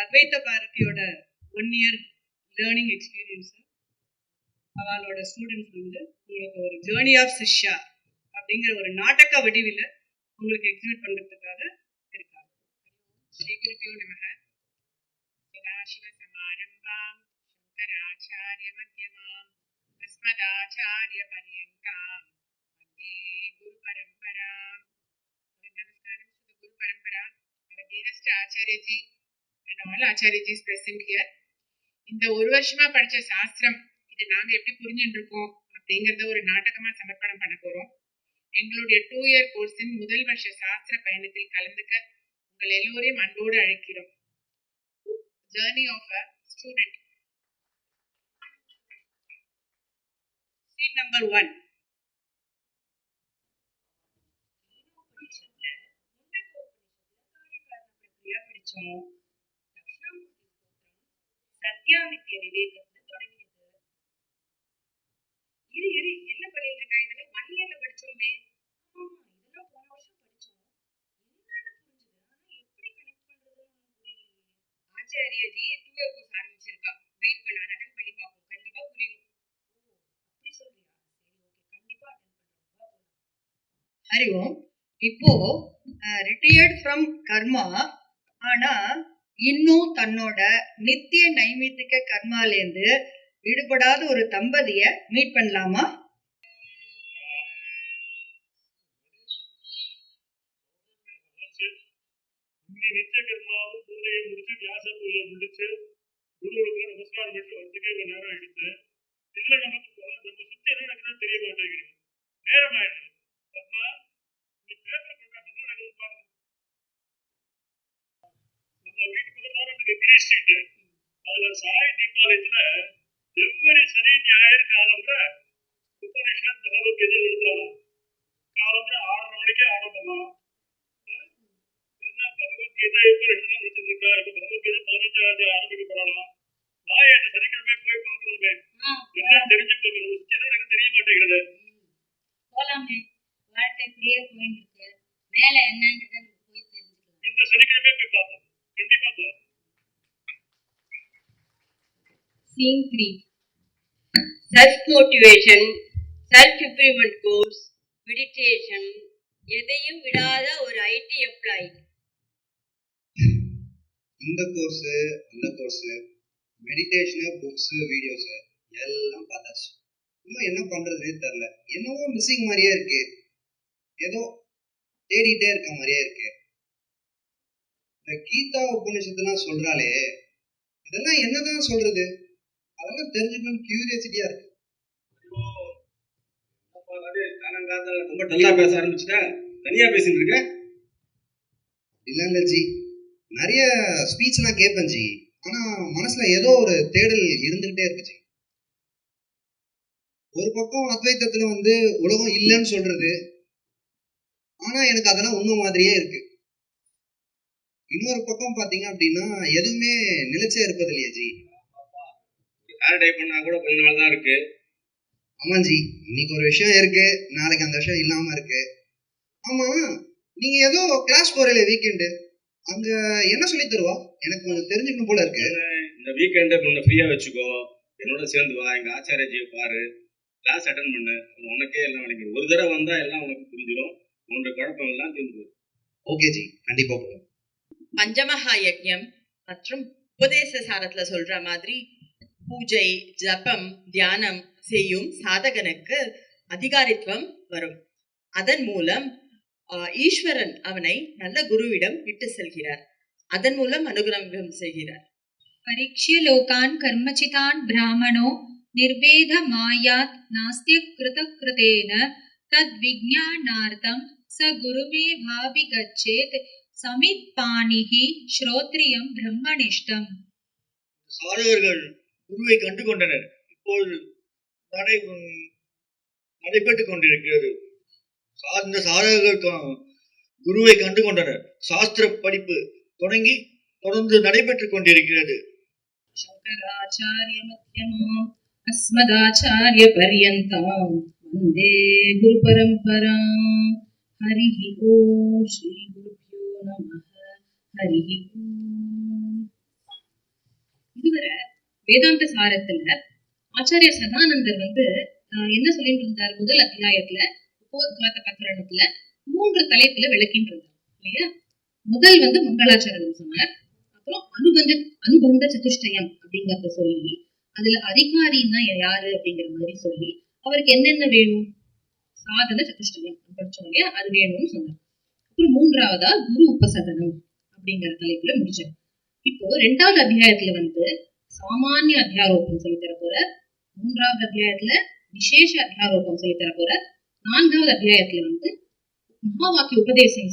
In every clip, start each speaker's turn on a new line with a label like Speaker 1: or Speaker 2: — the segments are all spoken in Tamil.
Speaker 1: அத்வைத பாரதியோட 1 year லேர்னிங் எக்ஸ்பீரியன்ஸ் அவளோட ஸ்டூடெண்ட்ஸ் வந்து உங்களுக்கு ஒரு ஜேர்னி ஆஃப் சிஷ்யா அப்படிங்கிற ஒரு நாடக வடிவில் உங்களுக்கு எக்ஸிபிட் பண்ணுறதுக்காக இருக்காங்க. ஸ்ரீ குருபியோ நமக. சதாசிவ சமாரம்பாம் சங்கராச்சாரிய மத்யமாம் அஸ்மதாச்சாரிய பர்யந்தாம் வந்தே குரு பரம்பராம். நமஸ்காரம் to the Guru Parampara, our dearest Acharya ji and all Acharya jis present here. இந்த ஒரு வருஷமா படிச்ச சாஸ்திரம் இது நாங்க எப்படி புரிஞ்சுட்டு இருக்கோம் அப்படிங்கறத ஒரு நாடகமா சமர்ப்பணம் பண்ண போறோம். எங்களுடைய 2 year கோர்ஸின் முதல் வருஷ சாஸ்திர பயணத்தில் கலந்துக்க உங்கள் எல்லோரையும் அன்போடு அழைக்கிறோம். Journey of a student. Scene number 1. படிச்சோம். சத்யாமித்ய விவேகத்துல தொடங்கியது. இரு என்ன பண்ணிட்டு இருக்கா? இதெல்லாம் 1 yearல படிச்சோமே. இதெல்லாம் போன வருஷம் படிச்சோம். என்னன்னு புரிஞ்சுது, ஆனா எப்படி கனெக்ட் பண்றதுன்னு புரியலையே. ஆச்சாரியஜி 2 year கோர்ஸ் ஆரம்பிச்சிருக்கா. வெயிட் பண்ண, அட்டன் பண்ணி பார்ப்போம், கண்டிப்பா புரியும். அப்படி சொல்றியா? சரி, ஓகே, கண்டிப்பா அட்டன் பண்றோம். ஹரி ஓம். இப்போ ரிட்டையர்ட் ஃப்ரம் கர்மா, ஆனா இன்னும் தன்னோட நித்திய நைமித்திக கர்மாலேருந்து விடுபடாத ஒரு தம்பதிய மீட் பண்ணலாமா?
Speaker 2: நித்திய கர்மாவும் பூஜையை முடிச்சு வியாச பூஜை முடிச்சு குருவுக்கு நமஸ்காரம் பண்ணி வரதுக்கே ஒரு நேரம் ஆயிடுச்சு. இதுல நமக்கு நம்ம சுத்தி என்ன நடக்குதுன்னு தெரிய மாட்டேங்குது. நேரம் ஆயிடுது. பத்மா, நீ பேப்பர் போட்டா என்ன நடக்குது பாருங்க. நம்ம வீட்டு பக்கத்தால இருக்கு கிரீஸ் ஸ்ட்ரீட். அதுல சாய் தீபாலயத்துல எவ்வளவு சனி ஞாயிறு காலம்ல உபனிஷத் பகவத்கீதை எடுத்தாலும் காலம்ல 6:30 மணிக்கு ஆரம்பமா. என்ன பகவத்கீதை உபனிஷத்லாம் எடுத்துட்டு இருக்கா? இப்ப பகவத்கீதை 15வது ஆரம்பிக்க போறாளாம். வாய் என்ன சனிக்கிழமை போய் பார்க்கலாமே, என்ன தெரிஞ்சுக்கோங்க. சுத்தி என்ன எனக்கு தெரிய மாட்டேங்கிறது.
Speaker 3: போலாமே, வாழ்க்கை இப்படியே போயிட்டு இருக்கு. மேல என்னங்கிறத நம்ம போய் தெரிஞ்சுக்கலாம்.
Speaker 2: இந்த சனிக்கிழமை போய் பார்ப்போம், கண்டிப்பா போலாம்.
Speaker 4: Scene 3. Self-motivation, self-improvement course, meditation, எதையும் விடாத ஒரு IT எம்ப்ளாயி.
Speaker 5: இந்த கோர்ஸ் அந்த கோர்ஸ், மெடிடேஷன், புக்ஸ், வீடியோஸ் எல்லாம் பார்த்தாச்சு. இன்னும் என்ன பண்றதுன்னே தெரியல. என்னவோ மிஸ்ஸிங் மாதிரியே இருக்கு. ஏதோ தேடிட்டே இருக்க மாதிரியே இருக்கு. இந்த கீதா உபநிஷத்துலாம் சொல்றாளே, இதெல்லாம் என்னதான் சொல்றது? அதெல்லாம் தெரிஞ்சுக்கணும் கியூரியாசிட்டியா இருக்கு.
Speaker 6: ரொம்ப டல்லா பேச ஆரம்பிச்சுட்டா, தனியா பேசிட்டு இருக்க.
Speaker 5: இல்ல ஜி, நிறைய ஸ்பீச்லாம் கேட்பேன் ஜி. ஆனா மனசுல ஏதோ ஒரு தேடல் இருந்துகிட்டே இருக்கு ஜி. ஒரு பக்கம் அத்வைத்தத்துல வந்து உலகம் இல்லைன்னு சொல்றது, ஆனா எனக்கு அதெல்லாம் உண்மை மாதிரியே இருக்கு. இன்னொரு பக்கம் பாத்தீங்க அப்படின்னா எதுவுமே நிலைச்சே இருப்பது இல்லையா ஜி.
Speaker 6: பண்ணா கூட கொஞ்ச நாள் தான் இருக்கு.
Speaker 5: ஆமா ஜி, இன்னைக்கு ஒரு விஷயம் இருக்கு, நாளைக்கு அந்த விஷயம் இல்லாம இருக்கு. ஆமா, நீங்க ஏதோ கிளாஸ் போறீங்க வீக்கெண்டு, அங்க என்ன சொல்லி தருவா? எனக்கு கொஞ்சம் தெரிஞ்சுக்கணும் போல இருக்கு.
Speaker 6: இந்த வீக்கெண்டை கொஞ்சம் ஃப்ரீயா வச்சுக்கோ, என்னோட சேர்ந்து வா, எங்க ஆச்சாரியஜியை பாரு, கிளாஸ் அட்டன் பண்ணு. உனக்கே எல்லாம் வலிக்கும். ஒரு தடவை வந்தா எல்லாம் உனக்கு புரிஞ்சிடும். உன்னோட குழப்பம் எல்லாம் தீர்ந்து போயிடும்.
Speaker 5: ஓகே ஜி, கண்டிப்பா போகும்.
Speaker 4: பஞ்சமகா யஜ்ஞம் மற்றும் உபதேச சாரத்துல சொல்ற மாதிரி பூஜை, ஜபம், தியானம் செய்யும் சாதகனுக்கு அதிகாரித்துவம் வரும். அதன் மூலம் ஈஸ்வரன் அவனை நல்ல குருவிடம் விட்டு செல்கிறார். அதன் மூலம் அனுகிரகம் செய்கிறார்.
Speaker 3: பரீட்சிய லோகான் கர்மசிதான் பிராமணோ நிர்வேத மாயாத் நாஸ்திய கிருத கிருதேன தத் விஜ்ஞானார்த்தம் ச குருமே பாவி கச்சேத் சமித் பாணிஹி ஸ்ரோத்ரியம் பிரம்மனிஷ்டம்.
Speaker 7: சாதகர்கள் குருவை கண்டு கொண்டனர். இப்போது நடைபெற்றுக் கொண்டிருக்கிறது. சார்ந்த சாதகர்கள் குருவை கண்டு கொண்டனர். சாஸ்திர படிப்பு தொடர்ந்து நடைபெற்றுக் கொண்டிருக்கிறது.
Speaker 3: சங்கராச்சாரிய மத்யமாம் அஸ்மதாச்சாரிய பர்யந்தாம் வந்தே குரு பரம்பராம். ஹரிஹி ஓம். ஸ்ரீ குருப்யோ நமஹ. ஹரிஹி ஓம்.
Speaker 8: இதுவரை வேதாந்த சாரத்துல ஆச்சாரியர் சதானந்தர் வந்து என்ன சொல்லிட்டு இருந்தார்? முதல் அத்தியாயத்துல உபோத்காத பிரகரணத்துல 3 தலைப்புல விளக்கிட்டு இருந்தார் இல்லையா? முதல் வந்து மங்களாச்சரணம் சொன்னார். அப்புறம் அனுபந்த சதுஷ்டயம் அப்படிங்கறத சொல்லி, அதுல அதிகாரின்னா யாரு அப்படிங்கிற மாதிரி சொல்லி, அவருக்கு என்னென்ன வேணும், சாதன சதுஷ்டயம் படிச்சோம் இல்லையா, அது வேணும்னு சொன்னார். அப்புறம் 3வதா குரு உபசதனம் அப்படிங்கிற தலைப்புல முடிச்சார். இப்போ 2வது அத்தியாயத்துல வந்து சாமானிய அத்தியாரோபம் சொல்லி தர போற, 3வது அத்தியாயத்துல விசேஷ அத்தியாரோபம் சொல்லி தர போற, 4வது அத்தியாயத்துல வந்து மகா வாக்கிய உபதேசம்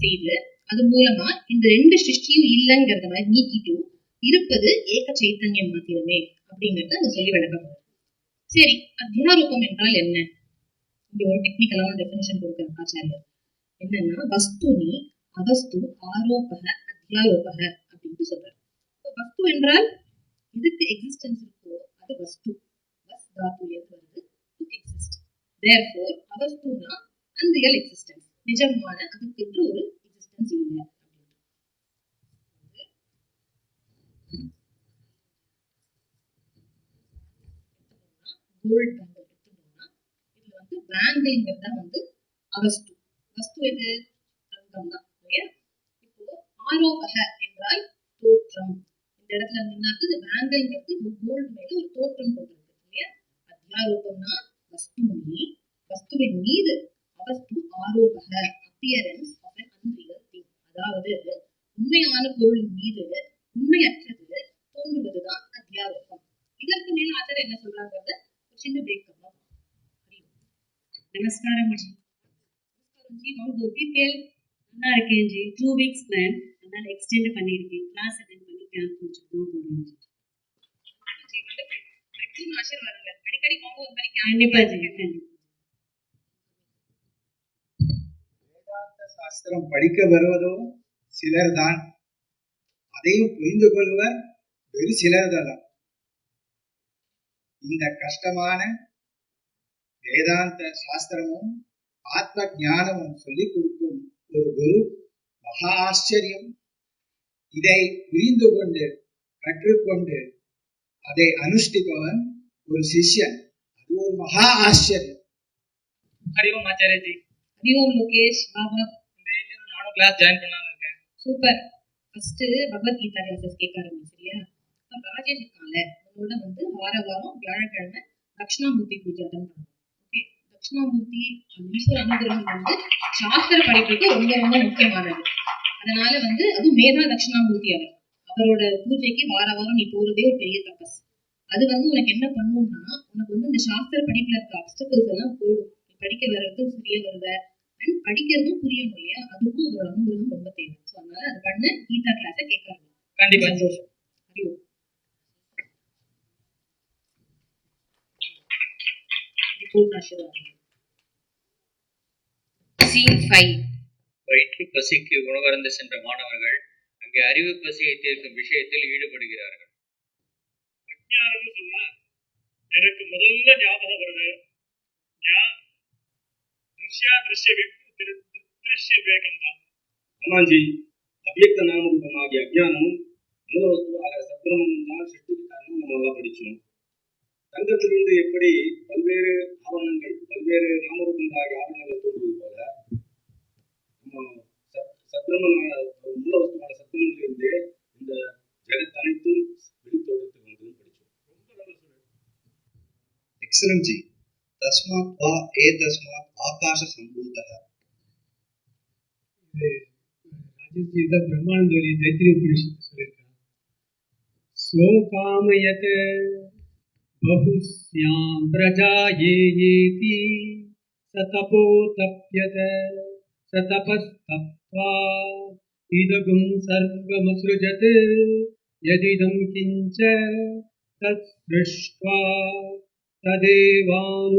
Speaker 8: செய்து அது மூலமா இந்த 2 சிருஷ்டியும் இல்லைங்கிறத மாதிரி நீக்கிட்டு இருப்பது ஏக சைத்தன்யம் மாத்திரமே அப்படிங்கறத அங்க சொல்லி விளக்கப்படுது. சரி, அத்தியாரோபம் என்றால் என்ன? இங்க ஒரு டெக்னிக்கலான டெபினிஷன் கொடுக்கிற ஆச்சாரியர் என்னன்னா, வஸ்துனி அவஸ்து ஆரோபக அத்தியாரோபக அப்படின்னு சொல்றாரு. வஸ்து என்றால் இதுக்கு எக்ஸிஸ்டன்ஸ் இருக்கோ அது வஸ்து. வஸ் தாத்துலேருந்து வருது, டு எக்ஸிஸ்ட். தேர்ஃபோர் அவஸ்துனா அன்ரியல் எக்ஸிஸ்டன்ஸ், நிஜமான அதுக்கு ஒரு எக்ஸிஸ்டன்ஸ் இல்லை. கோல்ட் பேங்கிள் எடுத்துட்டோம்னா இதுல வந்து பேங்கிள்ங்கிறது தான் வந்து அவஸ்து. வஸ்து எது? தங்கம் தான் இல்லையா? இப்போ ஆரோபக என்றால் தோற்றம். இந்த இடத்துல வந்து இந்த பேங்கிள்ங்கிறது கோல்டு மேல ஒரு தோற்றம் கொண்டிருக்கு இல்லையா? அத்தியாரோபம்னா வஸ்துனி, வஸ்துவின் மீது, அவஸ்து ஆரோபக appearance of an unreal thing, அதாவது உண்மையான பொருளின் மீது உண்மையற்றது தோன்றுவதுதான் அத்தியாரோபம். இதற்கு மேல ஆச்சர் என்ன சொல்றாங்கிறத ஒரு சின்ன பிரேக் பண்ணலாம்.
Speaker 1: நமஸ்காரம் ஜி.
Speaker 8: நமஸ்காரம் ஜி, வாங்க எப்படி
Speaker 1: நல்லா இருக்கேன் ஜி. 2 weeks பிளான், அதனால எக்ஸ்டெண்ட் பண்ணியிருக்கேன். கிளாஸ் அட்டென்ட் பண்ணி கேம்ப் முடிச்சுட்டு தான் போறேன் ஜி.
Speaker 8: ஆசீர்வாதங்க, அடிக்கடி வாங்க ஒரு மாதிரி
Speaker 1: கண்டிப்பா ஜி, கண்டிப்பா.
Speaker 9: வேதாந்த சாஸ்திரம் படிக்க வருவதோ சிலர் தான், அதையும் புரிந்து கொள்வர் வெறு சிலர் தான். இந்த கஷ்டமான வேதாந்த சாஸ்திரமும் ஆத்ம ஞானமும் சொல்லிக் கொடுக்கும் ஒரு குரு மகா ஆச்சரியம். இதை புரிந்து கொண்டு கற்றுக்கொண்டு அதை அனுஷ்டிப்பவன் ஒரு சிஷ்யன், அது ஒரு மகா ஆச்சரியம்.
Speaker 10: ஹரிஓம் ஆச்சாரிய ஜி.
Speaker 8: ஹரிஓம் லோகேஷ். பாபா
Speaker 10: நானும் கிளாஸ் ஜாயின் பண்ணலாம்னு இருக்கேன்.
Speaker 8: சூப்பர். ஃபர்ஸ்ட் பகவத்கீதா கிளாஸஸ் கேட்க ஆரம்பிச்சு சரியா? ராஜேஷ் இருக்கான்ல, அவனோட வந்து வார வாரம் வியாழக்கிழமை தட்சிணாமூர்த்தி பூஜை அட்டன் பண்ணுவோம். ஓகே, தட்சிணாமூர்த்தி ஈஸ்வர அனுகிரகம் வந்து சாஸ்திர படிப்புக்கு ரொம்ப ரொம்ப முக்கியமானது. அதனால வந்து அதுவும் மேதா தட்சிணாமூர்த்தி அவரோட பூஜைக்கு வார வாரம் நீ போறதே ஒரு பெரிய தபஸ். அது வந்து உனக்கு என்ன பண்ணும்னா, உனக்கு வந்து இந்த சாஸ்திர படிப்புல இருக்க அப்டக்கிள்ஸ் எல்லாம் போயிடும். நீ படிக்க வர்றது சரியா வருவ, அண்ட் படிக்கிறதும் புரியணும் இல்லையா? அதுக்கும் அதோட அனுகிரகம் ரொம்ப தேவை. ஸோ அதனால அது பண்ண கீதா கிளாஸை கேட்க ஆரம்பிக்கும்.
Speaker 10: கண்டிப்பா
Speaker 8: சந்தோஷம். ஹரிஓம்.
Speaker 10: வயிற்று பசிக்கு உணவருந்த சென்ற மாணவர்கள் அங்கே அறிவு பசியை தீர்க்கும் விஷயத்தில் ஈடுபடுகிறார்கள்.
Speaker 2: அஞ்ஞானம்னு சொன்னா எனக்கு முதல்ல ஞாபகம் வருது திருஷ்ய விவேகம் தான்.
Speaker 6: ஆமாஞ்சி, அவ்யக்த நாமரூபமாகிய அஜ்ஞானமும் மூலவஸ்துவாக சத்ரமும் தான் சிருஷ்டிக்கு காரணம். நம்ம எல்லாம் படிச்சோம். தங்கத்திலிருந்து எப்படி பல்வேறு ஆவரணங்கள், பல்வேறு நாமரூபங்களாகிய ஆவரணங்கள் தோன்றுவது போல நம்ம சத்ரமனான மூலவஸ்துவான சத்ரமிலிருந்தே இந்த ஜெகத் அனைத்தும் வெளித்தோற்றத்துக்கு வந்து படிச்சோம். ரொம்ப நல்லா சொல்லுங்க.
Speaker 5: Excellent G. தஸ்மாத் வா ஏதஸ்மாத் ஆகாஷ சம்பூதः.
Speaker 11: ராஜேஷ் ஜி தான் பிரம்மானந்த வழி தைத்திரிய உபநிஷத்து சொல்லியிருக்காங்க. சோகாமயத் பஹுஸ்யாம் பிரஜா ஏயேதி சதபோ தப்யத சதபஸ்தப்வா இதகும் சர்வமஸ்ருஜத் யதிதம் கிஞ்ச தத் ஸ்ருஷ்ட்வா ததேவானுப்ராவிஷத்.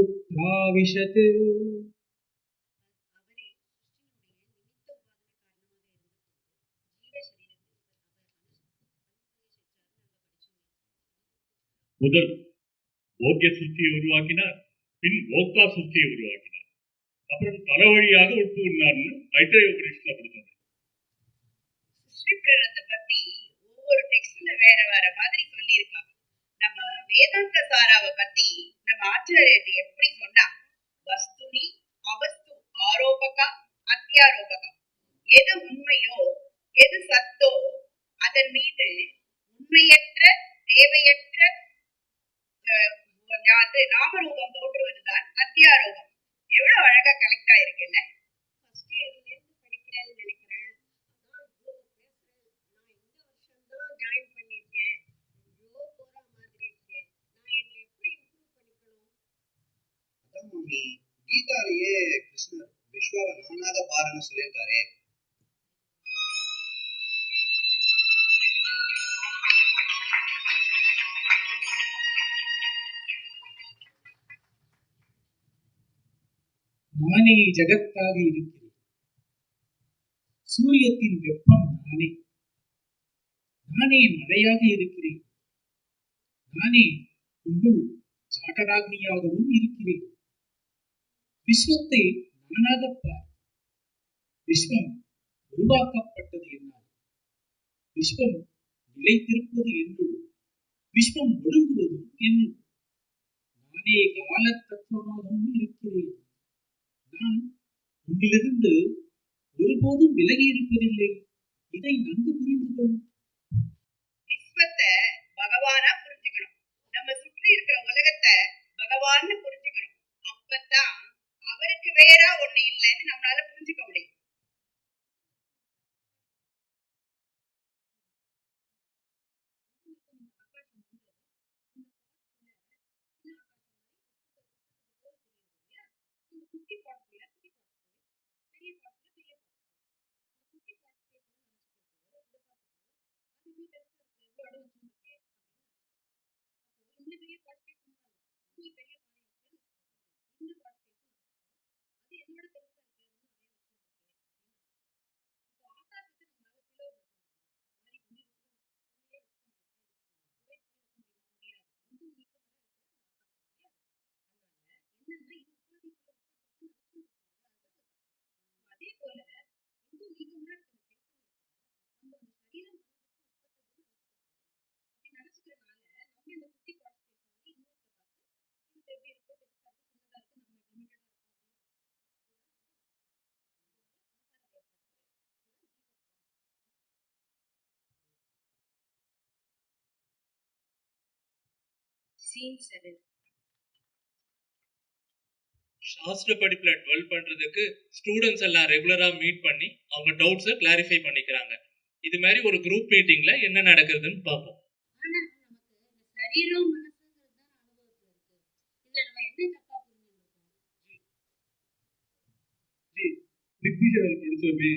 Speaker 2: முதல் போக்கிய சிருஷ்டியை உருவாக்கினார், பின் போக்தா சிருஷ்டியை உருவாக்கினார், அப்புறம் தல வழியாக உட்புகுந்தார்னு தைத்திரிய உபநிஷத்துல படித்தோம்.
Speaker 8: ஸ்ரீபிரத்தை பத்தி
Speaker 1: ஒவ்வொரு டெக்ஸ்ட்ல வேற வேற மாதிரி சொல்லியிருக்காங்க. நம்ம வேதாந்த சாராவை பத்தி நம்ம ஆச்சாரியர் எப்படி சொன்னா, வஸ்துனி அவஸ்து ஆரோபகா அத்தியாரோபகா, எது உண்மையோ எது சத்தோ அதன் மீது உண்மையற்ற தேவையற்ற நாமரூபம் தோன்றுவதுதான் அத்தியாரோபம். எவ்வளவு அழகா கலெக்ட் ஆயிருக்குல்ல.
Speaker 12: ஃபர்ஸ்ட் இயர்ல இருந்து படிக்கிறேன்னு நினைக்கிறேன். அதான் நான் இந்த வருஷம் தான் ஜாயின் பண்ணிருக்கேன். ஐயோ போற மாதிரி இருக்கேன். நான் என்ன எப்படி இம்ப்ரூவ் பண்ணிக்கணும்?
Speaker 5: அதான் மாமி, கீதாலேயே கிருஷ்ணர் விஸ்வாவை நானாக பாருன்னு சொல்லியிருக்காரே.
Speaker 9: நானே ஜகத்தாக இருக்கிறேன். சூரியத்தின் வெப்பம் நானே. நானே மழையாக இருக்கிறேன். நானே உன்னுள் சாட்டராக்னியாகவும் இருக்கிறேன். விஸ்வத்தை நானாக பார். விஸ்வம் உருவாக்கப்பட்டது என்னால். விஸ்வம் நிலைத்திருப்பது என்னுள். விஸ்வம் ஒடுங்குவதும் என்னுள். நானே கால தத்துவமாகவும் இருக்கிறேன். நான் உன்னிலிருந்து ஒருபோதும் விலகி இருப்பதில்லை. இதை நன்கு புரிந்து கொள்.
Speaker 1: விஸ்வத்தை பகவானா புரிஞ்சுக்கணும். நம்ம சுற்றி இருக்கிற உலகத்தை பகவான்னு புரிஞ்சுக்கணும். அப்பதான் அவருக்கு வேற ஒண்ணு இல்லைன்னு நம்மளால புரிஞ்சுக்க முடியும். அதே போல எங்கும் நீங்க முன்னாடி நம்ம அந்த சரீரம் அப்படி நினைச்சுக்கிறதுனால நம்ம இந்த குட்டி பாட்டு மாதிரி இன்னொருத்த பார்த்து இது எப்படி இருக்கு, பெருசா இருக்கு, சின்னதா இருக்கு, நம்ம லிமிட்டடா இருக்கும் அப்படின்னு
Speaker 4: Scene 7.
Speaker 13: சாஸ்திர படிப்புல 12 பண்றதுக்கு ஸ்டூடெண்ட்ஸ் எல்லாம் ரெகுலரா மீட் பண்ணி அவங்க டவுட்ஸை கிளாரிஃபை பண்ணிக்கிறாங்க. இது மாதிரி ஒரு குரூப் மீட்டிங்ல என்ன நடக்குதுன்னு பார்ப்போம்.
Speaker 3: ஆனா நமக்கு இந்த சரீரம் மனசுங்கிறது தான் அனுபவத்துல இருக்கு. இதுல நம்ம என்ன தப்பா புரிஞ்சுருக்கோம்?
Speaker 11: ரிக்விஷனில் படிச்சோமே,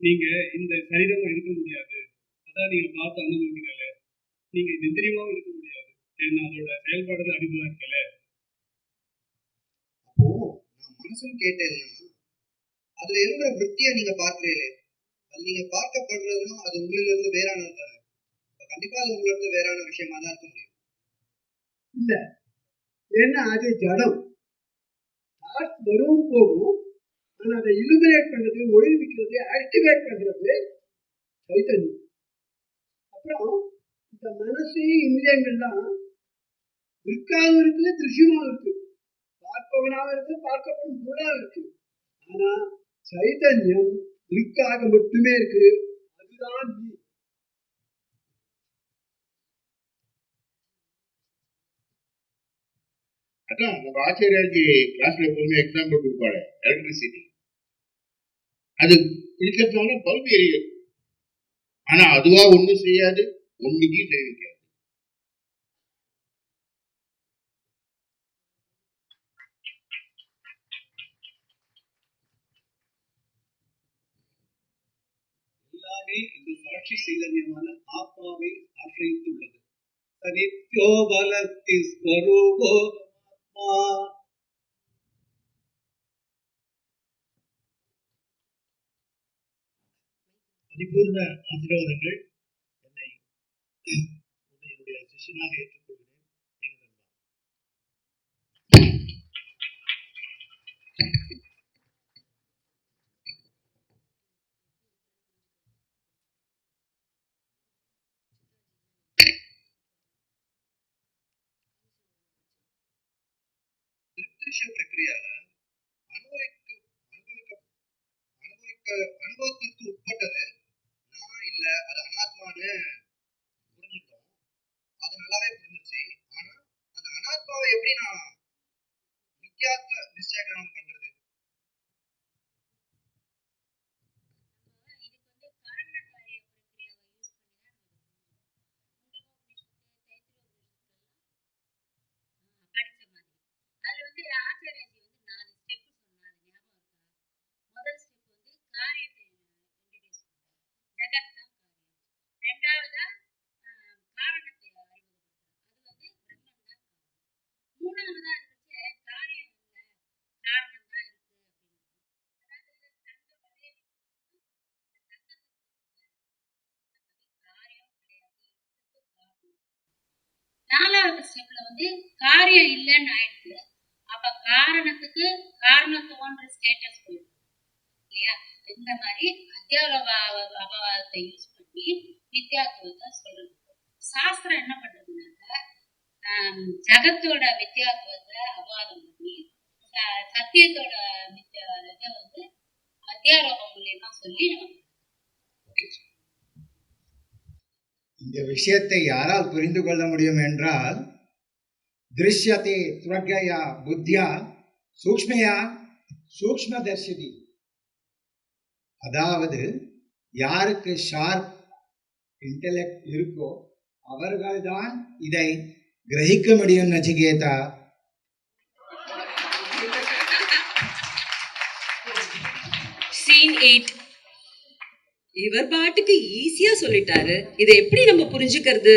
Speaker 11: நீங்க இந்த சரீரமா இருக்க முடியாது. அதான் நீங்க பார்த்து அனுபவிக்கிறல. நீங்க நித்திரியமாவும் இருக்க முடியாது. ஏன்னா அதோட செயல்பாடுகள் அதிகமா இருக்கல.
Speaker 5: அப்போ நான் மனசுன்னு கேட்டேன்னா அதுல இருக்கிற விருத்தியை நீங்க பார்க்கிறீங்களே, அது நீங்க பார்க்கப்படுறதுன்னா அது உங்களில இருந்து வேறானது தானே. கண்டிப்பா அது உங்கள இருந்து வேறான விஷயமா தான் இருக்க முடியும்.
Speaker 14: இல்ல, ஏன்னா அது ஜடம். தாட்ஸ் வரும் போகும். ஆனா அதை இலுமினேட் பண்றது, ஒளிவிக்கிறது, ஆக்டிவேட் பண்றது சைத்தன்யம். அப்புறம் இந்த மனசு இந்திரியங்கள்லாம் திருக்காவும் இருக்கு, திருஷ்யமாவும் இருக்கு, பார்ப்பவனாவும் இருக்கு, பார்க்கப்படும் பொருளாவும் இருக்கு. ஆனா சைத்தன்யம் திருக்காக மட்டுமே இருக்கு. அதுதான் நீ.
Speaker 15: அதான் நம்ம ஆச்சாரியாஜி கிளாஸ்ல எப்பவுமே எக்ஸாம்பிள் கொடுப்பாரு, எலக்ட்ரிசிட்டி. அது இருக்கிறதுனால பல்பு எரியும். ஆனா அதுவா ஒண்ணு செய்யாது, ஒண்ணுக்கும் செய்விக்காது.
Speaker 16: எல்லாமே இந்த சாட்சி சைதன்யமான ஆத்மாவை ஆசிரித்துள்ளது. சனித்யோ பலத்தி ஸ்வரூபோ ஆத்மா.
Speaker 7: பரிபூர்ண ஆசீர்வாதங்கள். என்னை என்னுடைய சிஷ்யனாக ஏற்றுக்கொள்கிறேன்.
Speaker 5: மனுஷ பிரக்கிரியால அனுபவத்திற்கு உட்பட்டது நான் இல்ல, அது அனாத்மான்னு புரிஞ்சுட்டோம். அது நல்லாவே புரிஞ்சிச்சு. ஆனா அந்த அனாத்மாவை எப்படி நான் மித்யாத்வ நிச்சயகிரகணம் பண்றது?
Speaker 3: நாலாவது ஸ்டெப்ல வந்து காரியம் இல்லைன்னு ஆயிடுச்சு. அப்ப காரணத்துக்கு காரணத்துவன்ற ஸ்டேட்டஸ் போயிடும் இல்லையா? இந்த மாதிரி அத்தியாவபாவத்தை யூஸ் பண்ணி வித்யாத்துவத்தை சொல்றது. சாஸ்திரம் என்ன பண்றதுனாக்க ஜகத்தோட வித்யாத்துவத்தை அபாதம் பண்ணி சத்தியத்தோட இதை வந்து அத்தியாரோபம் மூலியமா சொல்லி
Speaker 17: இந்த விஷயத்தை யாரால் புரிந்து கொள்ள முடியும் என்றால், திருஷ்யத்தை துவக்யா புத்தியா சூக்ஷ்மயா சூக்ஷ்மதர்ஷிதி, அதாவது யாருக்கு ஷார்ப் இன்டெலெக்ட் இருக்கோ அவர்கள்தான் இதை கிரகிக்க முடியும். நச்சிகேதா,
Speaker 4: சீன் 8. இவர் பாட்டுக்கு ஈஸியா சொல்லிட்டாரு. இதை எப்படி நம்ம புரிஞ்சுக்கிறது?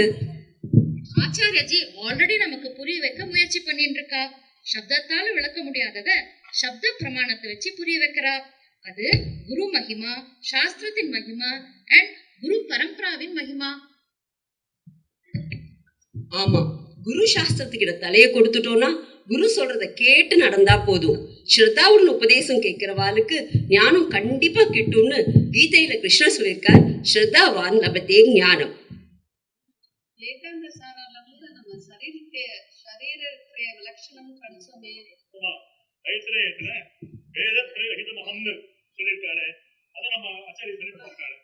Speaker 8: ஆச்சாரியஜி ஆல்ரெடி நமக்கு புரிய வைக்க முயற்சி பண்ணிட்டு இருக்கா. சப்தத்தால விளக்க முடியாதத சப்த பிரமாணத்தை வச்சு புரிய வைக்கிறா. அது குரு மகிமா, சாஸ்திரத்தின் மகிமா அண்ட் குரு பரம்பராவின் மகிமா.
Speaker 4: ஆமா, குரு சாஸ்திரத்துக்கிட்ட தலையை கொடுத்துட்டோம்னா குரு சொல்றத கேட்டு நடந்தா போதும். ஸ்ரத்தாவுடன் உபதேசம் கேட்கிறவாளுக்கு ஞானம் கண்டிப்பா கிட்டும்னு கீதையில கிருஷ்ணர் சொல்லியிருக்கார். ஸ்ரத்தாவான் லபத்தே ஞானம்.
Speaker 1: ವೇದಾಂತ ಸಾರಲ್ಲ ನಮ್ಮ ಶರೀರಕ್ಕೆ ಲಕ್ಷಣம் கடிச்சோமே.
Speaker 2: ஐத்திரேயத்துல வேத பிரயோகிதமஹம்னு சொல்லியிருக்காரு. அதை நம்ம ஆச்சாரிய சொல்லி கொடுத்திருக்காரு.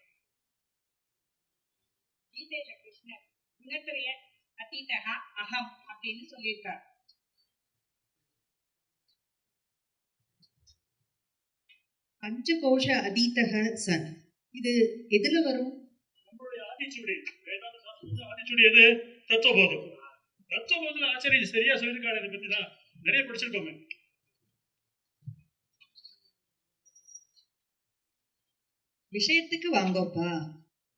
Speaker 1: கீதையில கிருஷ்ணர் குணத்திரிய அதீதஹ அகம் அப்படின்னு சொல்லியிருக்கார். பஞ்சகோஷ அதீதஹ சன், இது எதுல வரும்?
Speaker 2: நம்மளுடைய ஆதிச்சுடி, வேதாந்த சாஸ்திரத்துல ஆதிச்சுடி எது? தத்துவபோதம். தத்துவபோதம் ஆச்சாரிய சரியா சொல்லியிருக்காரு. இதை பத்தி தான் நிறைய படிச்சிருக்கோமே.
Speaker 1: விஷயத்துக்கு வாங்கப்பா.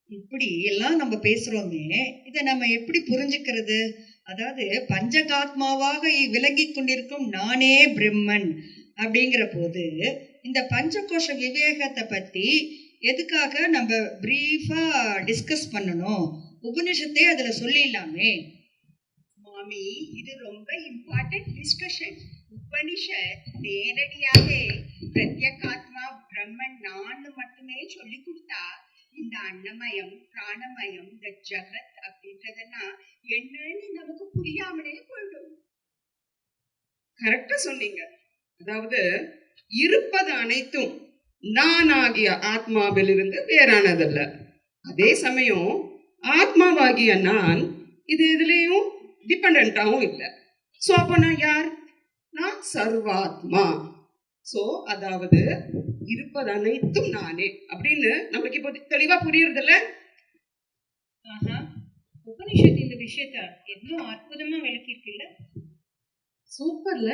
Speaker 1: இப்படி எல்லாம் நம்ம பேசுறோமே, இதை நம்ம எப்படி புரிஞ்சுக்கிறது? அதாவது பஞ்சகாத்மாவாக விளங்கி கொண்டிருக்கும் நானே பிரம்மன் அப்படிங்கிற போது இந்த பஞ்சகோஷ விவேகத்தை பத்தி எதுக்காக நம்ம பிரீஃபா டிஸ்கஸ் பண்ணணும்? உபனிஷத்தை அதுல சொல்லிடலாமே.
Speaker 12: மாமி, இது ரொம்ப இம்பார்ட்டன்ட் டிஸ்கஷன். உபனிஷத் நேரடியாக பிரத்யேகாத்மா பிரம்மன் நான் மட்டுமே சொல்லி கொடுத்தா இந்த அன்னமயம் பிராணமயம் இந்த ஜகத் அப்படின்றதெல்லாம் என்னன்னு நமக்கு புரியாமலே போயிடும்.
Speaker 18: கரெக்டா சொன்னீங்க. அதாவது இருப்பது அனைத்தும் நான் ஆகிய ஆத்மாவிலிருந்து வேறானதல்ல. அதே சமயம் ஆத்மாவாகிய நான் இது எதுலேயும் டிபெண்டாவும் இல்லை. ஸோ அப்போ நான் யார்? நான் சர்வாத்மா. ஸோ அதாவது இருப்பது அனைத்தும் நானே அப்படின்னு நம்மளுக்கு இப்போ தெளிவா புரியுறது இல்ல?
Speaker 8: உபனிஷத்து இந்த விஷயத்த எவ்வளவு அற்புதமா விளக்கிருக்குல்ல. சூப்பர்ல.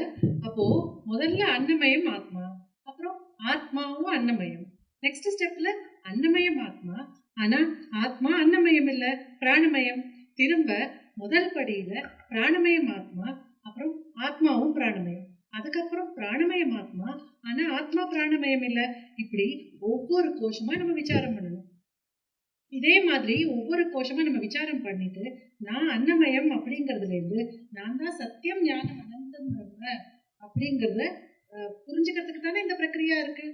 Speaker 8: அப்போ முதல்ல அன்னமயம் ஆத்மா, அப்புறம் ஆத்மாவும் அன்னமயம். நெக்ஸ்ட் ஸ்டெப்ல அன்னமயம் ஆத்மா, ஆனா ஆத்மா அன்னமயம் இல்ல, பிராணமயம். திரும்ப முதல் படியில பிராணமயம் ஆத்மா, அப்புறம் ஆத்மாவும் பிராணமயம். அதுக்கப்புறம் பிராணமயம் ஆத்மா, ஆனா ஆத்மா பிராணமயம் இல்ல. இப்படி ஒவ்வொரு கோஷமா நம்ம விசாரம் பண்ணணும். இதே மாதிரி ஒவ்வொரு கோஷமா நம்ம விசாரம் பண்ணிட்டு நான் அன்னமயம் அப்படிங்கறதுல இருந்து நான் தான் சத்தியம் ஞானம் அனந்தம் பிரம்ம அப்படிங்கறத புரிஞ்சுக்கிறதுக்கு தானே இந்த பிரக்ரியா இருக்கு.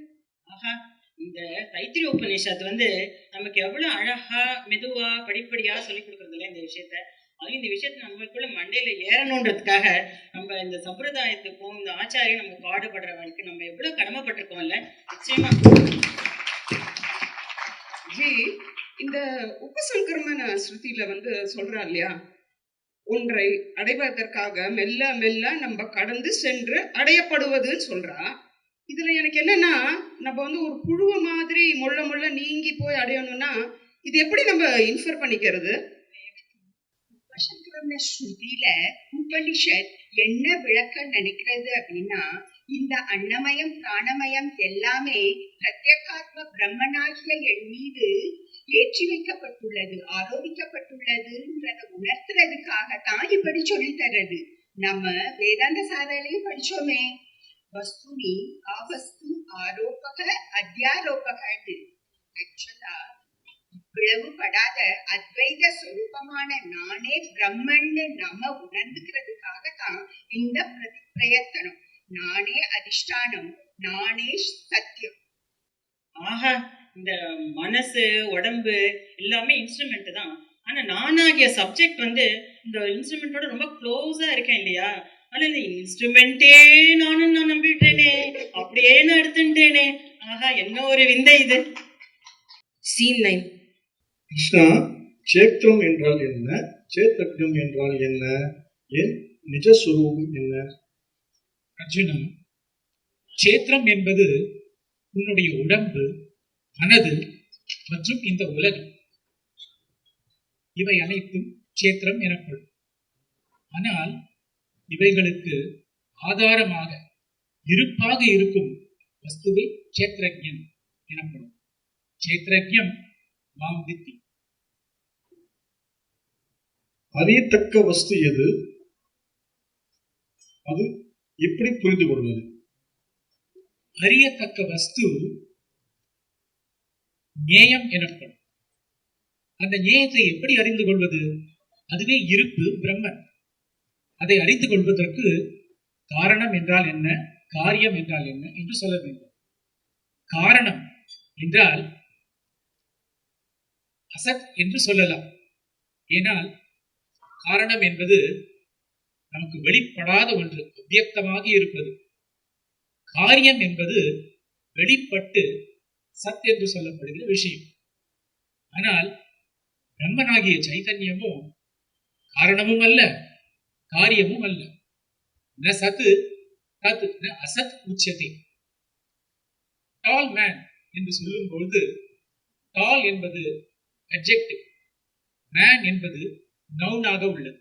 Speaker 19: ஆஹா, இந்த தைத்திரிய உபநிஷத்து நமக்கு எவ்வளவு அழகா மெதுவா படிப்படியா சொல்லி கொடுக்கறதுல இந்த விஷயத்த அது இந்த விஷயத்தை நம்மளுக்குள்ள மண்டையில ஏறணுன்றதுக்காக நம்ம இந்த சம்பிரதாயத்துக்கும் இந்த ஆச்சாரியம் நம்ம பாடுபடுற வரைக்கும் நம்ம எவ்வளவு கடமைப்பட்டிருக்கோம்ல. நிச்சயமா
Speaker 18: ஜி, இந்த உபசங்கரமான ஸ்ருதியில வந்து சொல்றா இல்லையா, ஒன்றை அடைவதற்காக மெல்ல மெல்ல நம்ம கடந்து சென்று அடையப்படுவதுன்னு சொல்றா. இதுல எனக்கு என்னன்னா, நம்ம வந்து ஒரு புழுவ மாதிரி முள்ள முள்ள நீங்கி போய் அடையணும்னா இது எப்படி நம்ம இன்ஃபர் பண்ணிக்கிறது?
Speaker 12: உபசங்கரமான ஸ்ருதியில உபனிஷத் என்ன விளக்க நினைக்கிறது அப்படின்னா, இந்த அன்னமயம் பிராணமயம் எல்லாமே பிரத்யேகாத்ம பிரம்மனாகிய என் மீது ஏற்றி வைக்கப்பட்டுள்ளது, ஆரோபிக்கப்பட்டுள்ளதுன்றத உணர்த்துறதுக்காக தான் இப்படி சொல்லி தர்றது. நம்ம வேதாந்த சாதனையும் படிச்சோமே, வஸ்துனி ஆவஸ்து ஆரோபக அத்தியாரோபகன்னு. ஆக்சுவலா பிளவுபடாத அத்வைத சொரூபமான நானே பிரம்மன்னு நம்ம உணர்ந்துக்கிறதுக்காக தான் இந்த பிரயத்தனம். நானே அதிஷ்டானம், நானே சத்தியம்.
Speaker 19: ஆஹா, இந்த மனசு உடம்பு எல்லாமே இன்ஸ்ட்ருமெண்ட் தான். ஆனா நானாகிய சப்ஜெக்ட் வந்து இந்த இன்ஸ்ட்ருமெண்டோட ரொம்ப க்ளோஸா இருக்கேன் இல்லையா? ஆனா இந்த இன்ஸ்ட்ருமெண்டே நான் நம்பிட்டேனே, அப்படியே நான் எடுத்துட்டேனே. ஆஹா, என்ன ஒரு விந்தை இது.
Speaker 4: சீன் 9.
Speaker 7: கிருஷ்ணா, சேத்திரம் என்றால் என்ன, சேத்தக்ஞம் என்றால் என்ன, என் நிஜஸ்வரூபம் என்ன?
Speaker 9: அர்ஜுனா, சேத்திரம் என்பது உன்னுடைய உடம்பு, மனது மற்றும் இந்த உலகம். இவை அனைத்தும் சேத்திரம் எனப்படும். ஆனால் இவைகளுக்கு ஆதாரமாக இருப்பாக இருக்கும் வஸ்துவை சேத்திரஜ்யம் எனப்படும். சேத்திரஜ்யம் மாம் வித்தி.
Speaker 7: அறியத்தக்க வஸ்து எது? அது எப்படி புரிந்து கொள்வது?
Speaker 9: அறியத்தக்க வஸ்து ஞேயம் எனப்படும். அந்த ஞேயத்தை எப்படி அறிந்து கொள்வது? அதுவே இருப்பு பிரம்மன். அதை அறிந்து கொள்வதற்கு காரணம் என்றால் என்ன, காரியம் என்றால் என்ன என்று சொல்ல வேண்டும். காரணம் என்றால் அசத் என்று சொல்லலாம். ஏனால் காரணம் என்பது நமக்கு வெளிப்படாத ஒன்று, அவ்வியக்தமாக இருப்பது. காரியம் என்பது வெளிப்பட்டு சத் என்று சொல்லப்படுகிற விஷயம். ஆனால் பிரம்மனாகிய சைதன்யமோ காரணமும் அல்ல, காரியமும் அல்ல. ந சத்து தத் ந அசத் உச்சதே. டால் மேன் என்று சொல்லும் பொழுது டால் என்பது அட்ஜெக்டிவ், மேன் என்பது நவுனாக உள்ளது.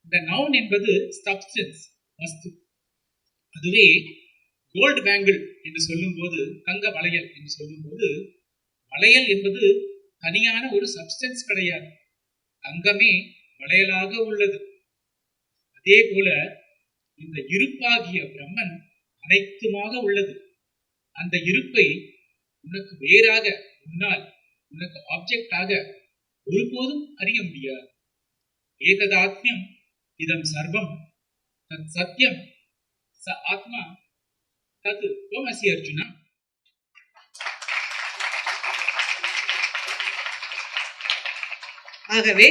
Speaker 9: இந்த நவுன் என்பது சப்ஸ்டன்ஸ், வஸ்து. அதுவே கோல்டு பேங்கிள் என்று சொல்லும் போது, தங்க வளையல் என்று சொல்லும் போது, வளையல் என்பது தனியான ஒரு சப்ஸ்டன்ஸ் கிடையாது, தங்கமே வளையலாக உள்ளது. அதே போல இந்த இருப்பாகிய பிரம்மன் அனைத்துமாக உள்ளது. அந்த இருப்பை உனக்கு வேறாக, உன்னால் உனக்கு ஆப்ஜெக்டாக ஒருபோதும் அறிய முடியாது. ஏததாத்மியம் இதம் சர்வம் தத் சத்யம் ச ஆத்மா தத் த்வமசி அர்ஜுனா.
Speaker 1: ஆகவே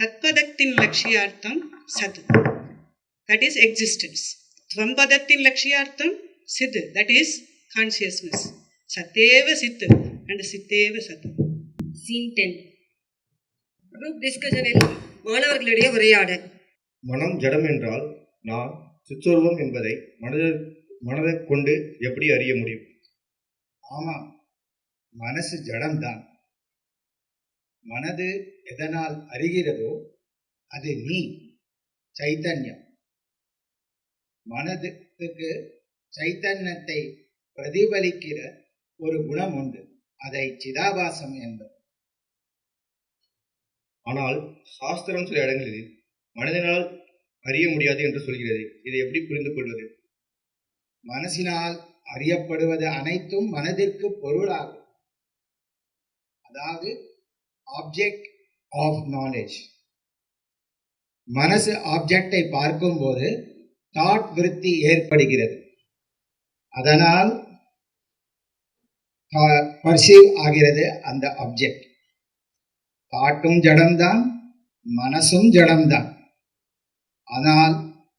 Speaker 1: தத்பதத்தின் லட்சியார்த்தம் சத், that is existence. ஸ்வம்பதத்தின் லட்சியார்த்தம் Sid, that is consciousness. சத்தேவ Sid and சித்தேவ சத்.
Speaker 4: சீன் 10. குரூப் டிஸ்கஷனில் மாணவர்களிடையே உரையாடல்.
Speaker 20: மனம் ஜடம் என்றால் நான் சிற்றோர்வம் என்பதை மனதை கொண்டு எப்படி அறிய முடியும்?
Speaker 17: ஆமாம், மனசு ஜடம்தான். மனது எதனால் அறிகிறதோ அது நீ, சைத்தன்யம். மனதுக்கு சைத்தன்யத்தை பிரதிபலிக்கிற ஒரு குணம் உண்டு, அதை சிதாபாசம் என்பது.
Speaker 20: ஆனால் சாஸ்திரம் சில இடங்களில் மனதினால் அறிய முடியாது என்று சொல்கிறது. இதை எப்படி புரிந்து கொள்வது?
Speaker 17: மனசினால் அறியப்படுவது அனைத்தும் மனதிற்கு பொருளாகும், அதாவது ஆப்ஜெக்ட் ஆஃப் நாலேஜ். மனசு ஆப்ஜெக்டை பார்க்கும்போது தாட் விருத்தி ஏற்படுகிறது, அதனால் பர்சீவ் ஆகிறது அந்த ஆப்ஜெக்ட். தாட்டும் ஜடம்தான், மனசும் ஜடம்தான். ஆனால்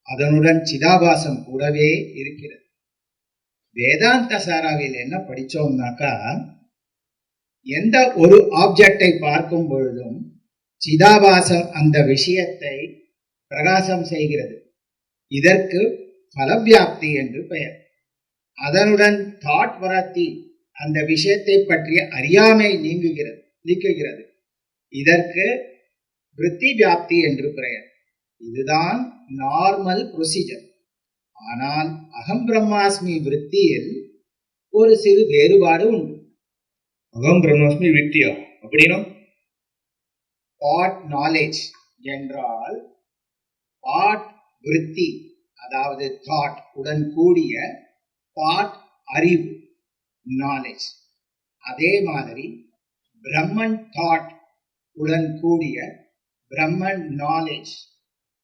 Speaker 17: அதனுடன் சிதாபாசம் கூடவே இருக்கிறது. வேதாந்த சாராவில் என்ன படிச்சோம்னாக்கா, எந்த ஒரு ஆப்ஜெக்டை பார்க்கும் பொழுதும் சிதாபாசம் அந்த விஷயத்தை பிரகாசம் செய்கிறது. இதற்கு பலவியாப்தி என்று பெயர். அதனுடன் தாட் வரத்தி அந்த விஷயத்தை பற்றிய அறியாமை நீக்குகிறது. இதற்கு விருத்தி வியாப்தி என்று பெயர். இதுதான் நார்மல் ப்ரொசீஜர். ஆனால் அகம் பிரம்மாஸ்மி விருத்தியில் ஒரு சிறு வேறுபாடு உண்டு.
Speaker 20: அகம் பிரம்மாஸ்மி விருத்தியா அப்படின்னா?
Speaker 17: தாட் நாலேஜ் என்றால் தாட் விருத்தி, அதாவது தாட் உடன் கூடிய தாட் அறிவு, நாலேஜ். அதே மாதிரி பிரம்மன் தாட் உடன் கூடிய பிரம்மன் நாலேஜ்.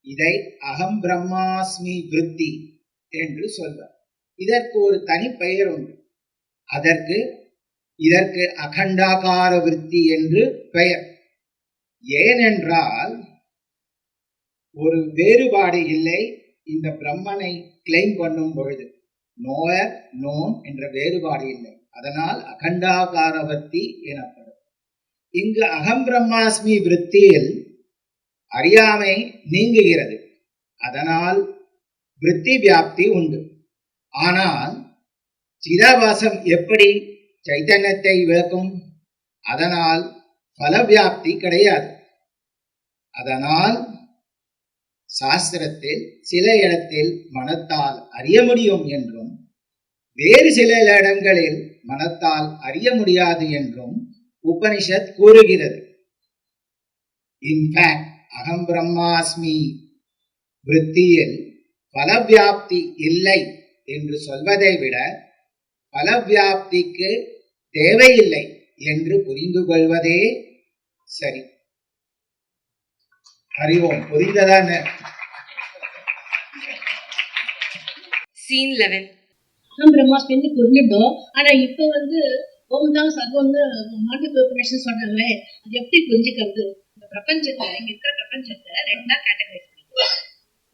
Speaker 17: இதை அகம் பிரம்மாஸ்மி விருத்தி என்று சொல்வார். இதற்கு ஒரு தனி பெயர் உண்டு. இதற்கு அகண்டாகார விருத்தி என்று பெயர். ஏனென்றால் ஒரு வேறுபாடு இல்லை. இந்த பிரம்மனை கிளைம் பண்ணும் பொழுது நோயர் நோன் என்ற வேறுபாடு இல்லை. அதனால் அகண்டாகார விருத்தி எனப்படும். இங்கு அகம் பிரம்மாஸ்மி விருத்தியில் அறியாமை நீங்குகிறது. அதனால் விருத்தி வியாப்தி உண்டு. ஆனால் சிதாபாசம் எப்படி சைத்தன்யத்தை விளக்கும்? அதனால் பலவியாப்தி கிடையாது. அதனால் சாஸ்திரத்தில் சில இடத்தில் மனத்தால் அறிய முடியும் என்றும் வேறு சில இடங்களில் மனத்தால் அறிய முடியாது என்றும் உபனிஷத் கூறுகிறது. இன்ஃபேக்ட் அகம் பிரம்மாஸ்மி விருத்தியில் பலவியாப்தி இல்லை என்று சொல்வதை விட பலவியாப்திக்கு தேவையில்லை என்று புரிந்து கொள்வதே சரி. அறிவோம். புரிந்ததான?
Speaker 8: சீன் 11. அகம் பிரம்மாஸ்மி புரிஞ்சுட்டோம். ஆனா இப்ப ஓம் தான் சர்வம்னு மாண்டிஃபிகேஷன் சொன்னாங்களே, அது எப்படி புரிஞ்சுக்கிறது? இந்த பிரபஞ்சத்தை, இங்க இருக்கிற பிரபஞ்சத்தை ரெண்டா கேட்டகரைஸ் பண்ணிக்கலாம்.